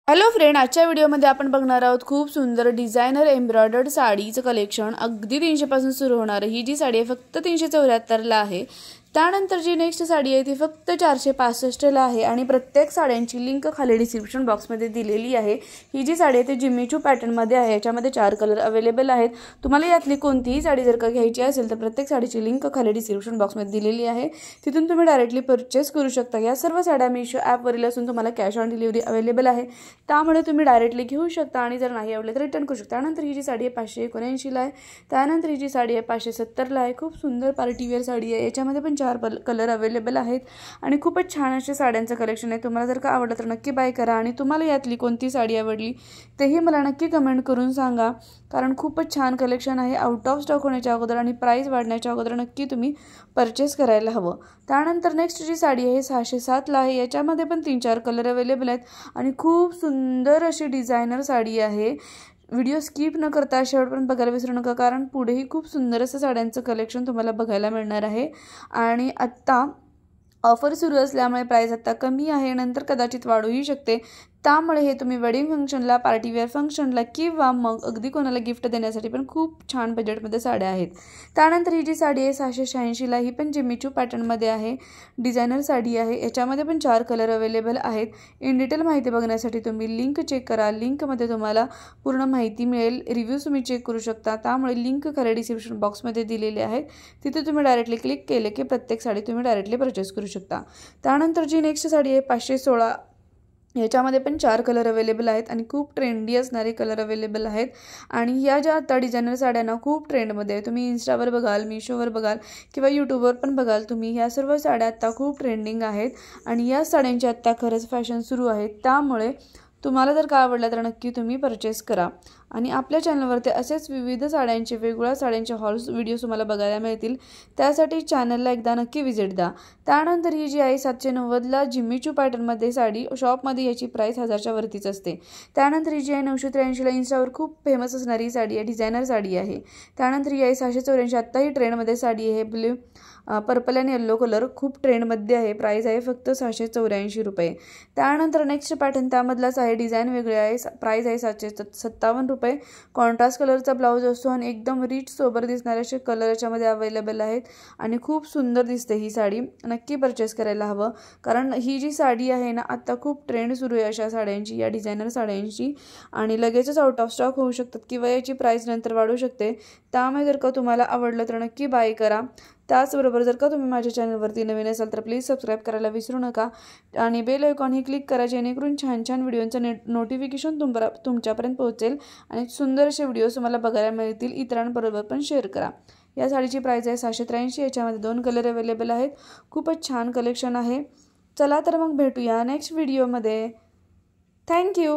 Hello friend, आजच्या व्हिडिओमध्ये आपण बघणार आहोत खूप सुंदर डिझायनर एम्ब्रॉयडर्ड साडीचं कलेक्शन। अगदी 300 पासून सुरू होणार ही जी साडी आहे फक्त 374 ला आहे। त्यानंतर जी नेक्स्ट साडी आहे ती फक्त 465 ला आहे आणि प्रत्येक साड्यांची लिंक खाली डिस्क्रिप्शन बॉक्समध्ये दिलेली आहे। ही जी साडी आहे ती जिम्मीचू पॅटर्न मध्ये आहे। याच्यामध्ये 4 कलर अवेलेबल आहेत। तुम्हाला यातली कोणतीही साडी जर का घ्यायची असेल तर प्रत्येक साडीची लिंक खाली डिस्क्रिप्शन बॉक्समध्ये दिलेली आहे। तिथून तुम्ही डायरेक्टली परचेस करू शकता। या सर्व साड्या मीशो ॲप वरील असून तुम्हाला कॅश ऑन डिलिव्हरी अवेलेबल आहे, त्यामुळे तुम्ही डायरेक्टली घेऊ शकता आणि जर नाही आवडले तर रिटर्न करू शकता। त्यानंतर ही जी साडी आहे 579 ला आहे। त्यानंतर ही जी साडी आहे 570 ला आहे। खूप सुंदर पार्टी वेअर साडी आहे। याच्यामध्ये पण 4 कलर अवेलेबल आहेत आणि खूपच छान असे साड्यांचं कलेक्शन आहे। तुम्हाला जर का आवडलं तर नक्की बाय करा आणि तुम्हाला यातली कोणती साडी आवडली तेही मला नक्की कमेंट करून सांगा, कारण खूपच छान कलेक्शन आहे। आउट ऑफ स्टॉक होण्याच्या अगोदर आणि प्राइस वाढण्याच्या अगोदर नक्की तुम्ही परचेस करायला हवं। त्यानंतर नेक्स्ट जी साडी आहे 607 ला आहे। याच्यामध्ये पण 3-4 कलर अवेलेबल आहेत आणि खूप सुंदर अशी डिझायनर साडी आहे। व्हिडिओ स्किप न करता शेवटपर्यंत बघायला विसरू नका, कारण पुढेही खूप सुंदर असं साड्यांचं कलेक्शन तुम्हाला बघायला मिळणार आहे। आणि आत्ता ऑफर सुरू असल्यामुळे प्राइस आता कमी आहे, नंतर कदाचित वाढूही शकते। त्यामुळे हे तुम्ही वेडिंग फंक्शनला, पार्टी वेअर फंक्शनला किंवा मग अगदी कोणाला गिफ्ट देण्यासाठी पण खूप छान बजेटमध्ये साड्या आहेत। त्यानंतर ही जी साडी आहे 686 ला, ही पण जिम्मीचू पॅटर्नमध्ये आहे। डिझायनर साडी आहे। याच्यामध्ये पण 4 कलर अवेलेबल आहेत। इन डिटेल माहिती बघण्यासाठी तुम्ही लिंक चेक करा। लिंकमध्ये तुम्हाला पूर्ण माहिती मिळेल, रिव्ह्यूज तुम्ही चेक करू शकता। त्यामुळे लिंक खाली डिस्क्रिप्शन बॉक्समध्ये दिलेले आहेत, तिथे तुम्ही डायरेक्टली क्लिक केले की प्रत्येक साडी तुम्ही डायरेक्टली परचेस करू शकता। त्यानंतर जी नेक्स्ट साडी आहे 516, याच्यामध्ये पण 4 कलर अवेलेबल आहेत आणि खूप ट्रेंडी असणारे कलर अवेलेबल आहेत। आणि या ज्या आता डिझायनर साड्यांना खूप ट्रेंडमध्ये आहे, तुम्ही इन्स्टावर बघाल, मीशोवर बघाल किंवा यूट्यूबवर पण बघाल तुम्ही, या सर्व साड्या आता खूप ट्रेंडिंग आहेत आणि या साड्यांची आत्ता खरंच फॅशन सुरू आहे। त्यामुळे तुम्हाला जर का आवडलं तर नक्की तुम्ही परचेस करा आणि आपल्या चॅनलवरती असेच विविध साड्यांचे, वेगवेगळ्या साड्यांचे हॉल्स व्हिडिओज तुम्हाला बघायला मिळतील, त्यासाठी चॅनलला एकदा नक्की विजिट द्या। त्यानंतर ही जी आहे 790 ला जिम्मीचू पॅटर्नमध्ये साडी, शॉपमध्ये याची प्राइस 1000च्या वरतीच असते। त्यानंतर ही जी आहे 983 ला, इन्स्टावर खूप फेमस असणारी साडी आहे, डिझायनर साडी आहे। त्यानंतर ही आहे 684, आत्ताही ट्रेंडमध्ये साडी आहे, ब्ल्यू पर्पल आणि येल्लो कलर खूप ट्रेंडमध्ये आहे। प्राइस आहे फक्त 684 रुपये। त्यानंतर नेक्स्ट पॅटर्न त्यामधलाच आहे, डिझाईन वेगळे आहे, प्राइस आहे 757 रुपये। कॉन्ट्रास्ट कलरचा ब्लाऊज असतो आणि एकदम रिच सोबर दिसणारे असे कलर याच्यामध्ये अवेलेबल आहेत आणि खूप सुंदर दिसते ही साडी। नक्की परचेस करायला हवं, कारण ही जी साडी आहे ना आता खूप ट्रेंड सुरू आहे अशा साड्यांची, या डिझायनर साड्यांची, आणि लगेचच आउट ऑफ स्टॉक होऊ शकतात किंवा याची प्राइस नंतर वाढू शकते। त्यामुळे जर का तुम्हाला आवडलं तर नक्की बाय करा। त्याचबरोबर जर का तुम्ही माझ्या चॅनलवरती नवीन असाल तर प्लीज सबस्क्राईब करायला विसरू नका आणि बेल आयकॉनही क्लिक करा, जेणेकरून छान छान व्हिडिओचं नोटिफिकेशन तुमच्यापर्यंत पोहोचेल आणि सुंदर असे व्हिडिओज तुम्हाला बघायला मिळतील। इतरांबरोबर पण शेअर करा। या साडीची प्राइस आहे 683, याच्यामध्ये 2 कलर अवेलेबल आहेत। खूपच छान कलेक्शन आहे। चला तर मग भेटूया नेक्स्ट व्हिडिओमध्ये। थँक्यू।